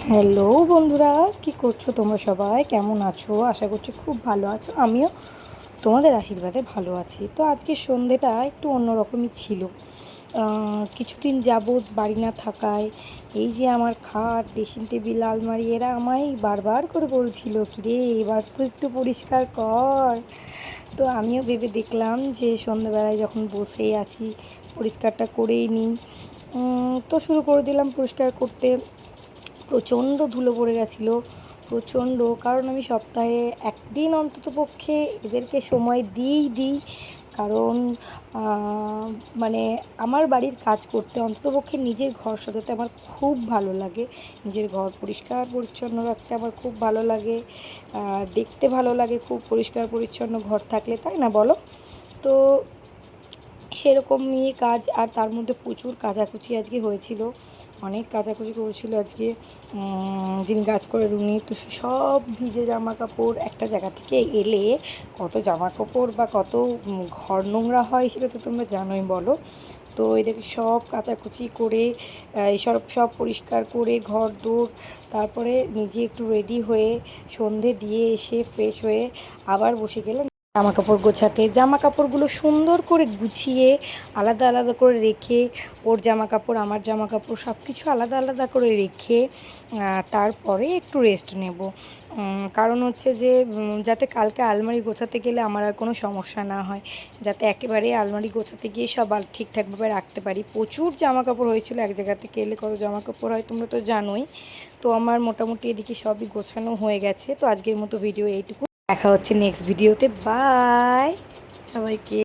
Hello বন্ধুরা, কি করছো তোমরা? সবাই কেমন আছো? আশা করছি খুব ভালো আছো। আমিও তোমাদের আশীর্বাদে ভালো আছি। তো আজকের সন্ধেটা একটু অন্যরকমই ছিল। কিছুদিন যাবৎ বাড়ি না থাকায় এই যে আমার খাট, ড্রেসিং টেবিল, আলমারি এরা আমায় বারবার করে বলছিল, কিরে এবার তো একটু পরিষ্কার কর। তো আমিও ভেবে দেখলাম যে সন্ধেবেলায় যখন বসেই আছি পরিষ্কারটা করেই নিই। তো শুরু করে দিলাম পরিষ্কার করতে। প্রচণ্ড ধুলো পড়ে গেছিলো, প্রচণ্ড। কারণ আমি সপ্তাহে একদিন অন্ততপক্ষে এদেরকে সময় দিই। কারণ মানে আমার বাড়ির কাজ করতে অন্ততপক্ষে নিজের ঘর সাজাতে আমার খুব ভালো লাগে। নিজের ঘর পরিষ্কার পরিচ্ছন্ন রাখতে আমার খুব ভালো লাগে। দেখতে ভালো লাগে খুব পরিষ্কার পরিচ্ছন্ন ঘর থাকলে, তাই না বলো? তো সেরকমই কাজ। আর তার মধ্যে প্রচুর কাচাকুচি আজকে হয়েছিল, অনেক কাচাকুচি করেছিল আজকে যিনি কাজ করেন উনি। তো সব ভিজে জামা কাপড় একটা জায়গা থেকে এলে কত জামা কাপড় বা কত ঘর নোংরা হয় সেটা তো তোমরা জানোই, বলো। তো এদেরকে সব কাচাকুচি করে এইসব সব পরিষ্কার করে ঘর দৌড়, তারপরে নিজে একটু রেডি হয়ে সন্ধে দিয়ে এসে ফ্রেশ হয়ে আবার বসে গেলাম জামা কাপড় গোছাতে। জামা কাপড়গুলো সুন্দর করে গুছিয়ে আলাদা আলাদা করে রেখে, ওর জামা কাপড় আমার জামা কাপড় সব কিছু আলাদা আলাদা করে রেখে তারপরে একটু রেস্ট নেব। কারণ হচ্ছে যে যাতে কালকে আলমারি গোছাতে গেলে আমার আর কোনো সমস্যা না হয়, যাতে একেবারে আলমারি গোছাতে গিয়ে সব ঠিকঠাকভাবে রাখতে পারি। প্রচুর জামা কাপড় হয়েছিল, এক জায়গা থেকে এলে কত জামা কাপড় হয় তোমরা তো জানোই। তো আমার মোটামুটি এদিকে সবই গোছানো হয়ে গেছে। তো আজকের মতো ভিডিও এইটুকু, দেখা হচ্ছে নেক্সট ভিডিওতে। বাই সবাইকে।